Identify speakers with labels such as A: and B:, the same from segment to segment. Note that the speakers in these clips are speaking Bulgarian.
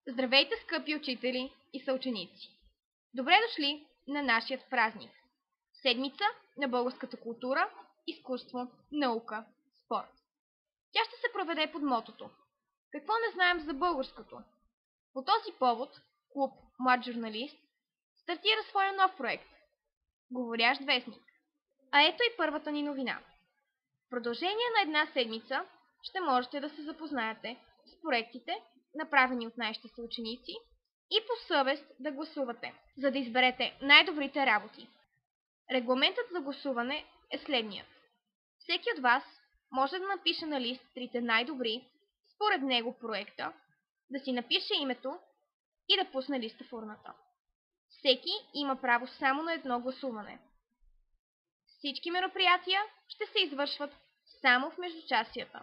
A: Здравейте, скъпи учители и съученици! Добре дошли на нашият празник. Седмица на българската култура, изкуство, наука, спорт. Тя ще се проведе под мотото "Какво не знаем за българското?". По този повод клуб "Млад журналист" стартира своя нов проект "Говорящ вестник". А ето и първата ни новина. В продължение на една седмица ще можете да се запознаете с проектите, направени от нашите съученици, и по съвест да гласувате, за да изберете най-добрите работи. Регламентът за гласуване е следният. Всеки от вас може да напише на лист трите най-добри, според него проекта, да си напише името и да пусне листа в урната. Всеки има право само на едно гласуване. Всички мероприятия ще се извършват само в междучасията.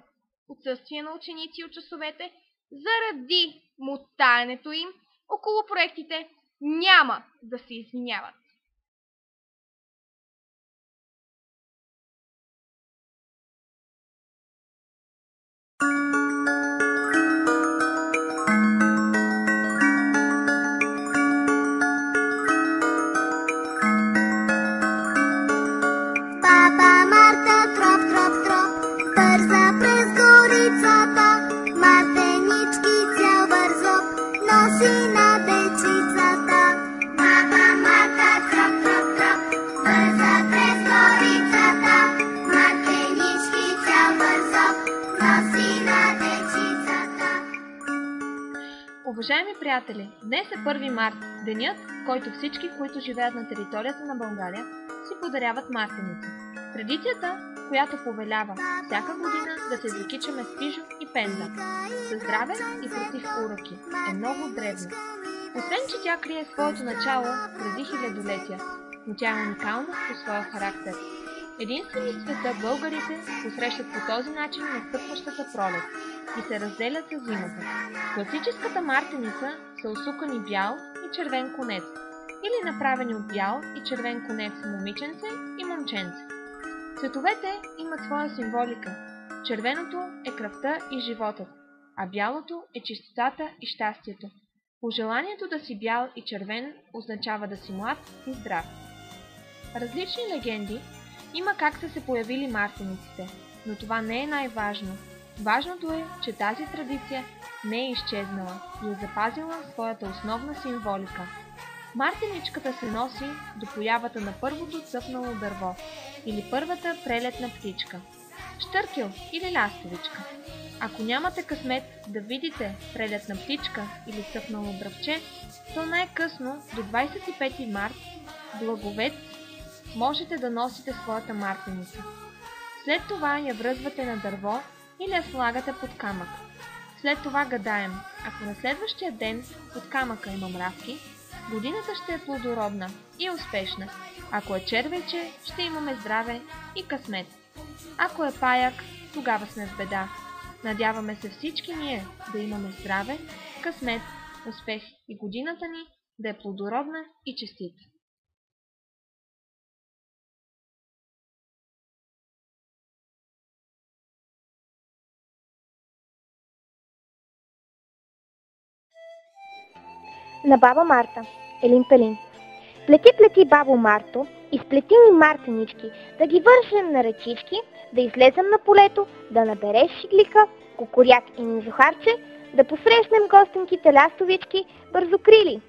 A: Отсъствие на ученици от часовете заради мотаенето им около проектите няма да се извиняват.
B: Баба Марта троп, троп, троп, бърза през горицата, мартенички цял бързоп носи на дечицата. Баба Марта троп, троп, троп, бърза през горицата, мартенички цял бързоп носи на дечицата.
C: Уважаеми приятели, днес е 1 март, денят, в който всички, които живеят на територията на България, си подаряват мартеници. Традицията, която повелява всяка година да се закичаме с пижо и пенда, за здраве и против уроки, е много древна. Освен, че тя крие своето начало преди хилядолетия, но тя е уникална по своя характер. Единствени в света българите посрещат по този начин настъпващата пролет и се разделят с зимата. Класическата мартеница са усукани бял и червен конец, или направени от бял и червен конец момиченце и момченце. Цветовете имат своя символика. Червеното е кръвта и животът, а бялото е чистотата и щастието. Пожеланието да си бял и червен означава да си млад и здрав. Различни легенди има как са се появили мартениците, но това не е най-важно. Важното е, че тази традиция не е изчезнала и е запазила своята основна символика. Мартеничката се носи до появата на първото цъфнало дърво или първата прелетна птичка, щъркел или ластовичка. Ако нямате късмет да видите прелетна птичка или цъфнало дръвче, то най-късно до 25 март, Благовец, можете да носите своята мартеница. След това я връзвате на дърво или я слагате под камък. След това гадаем, ако на следващия ден под камъка има мравки, годината ще е плодородна и успешна. Ако е червейче, ще имаме здраве и късмет. Ако е паяк, тогава сме в беда. Надяваме се всички ние да имаме здраве, късмет, успех и годината ни да е плодородна и честита.
D: На баба Марта. Елин Пелин. Плети, плети, бабо Марто, изплети ни мартенички, да ги вържем на ръчички, да излезем на полето, да набереш шиглика, кукуряк и низохарче, да посрещнем гостенките лястовички, бързокрили.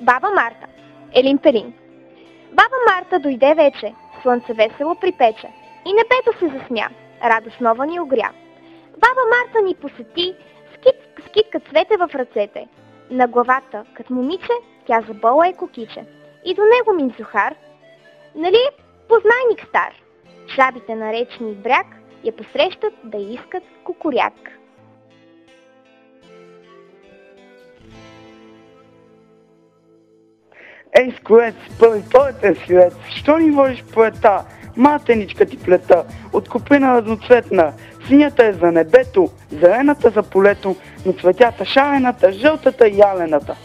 D: Баба Марта. Елин Пелин. Баба Марта дойде вече, слънце весело припече, и небето се засмя, радост нова ни огря. Баба Марта ни посети, с китка цвете в ръцете. На главата, като момиче, тя забола е кокиче. И до него Минзухар, нали познайник стар. Жабите на речни бряг я посрещат да искат кукуряк.
E: Ей, скорец, първи пълетен свирец, що ни водиш поета? Мартеничка ти плета, от куприна разноцветна, синята е за небето, зелената за полето, но цветята шарената, жълтата и ялената.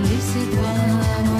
F: коли си двама.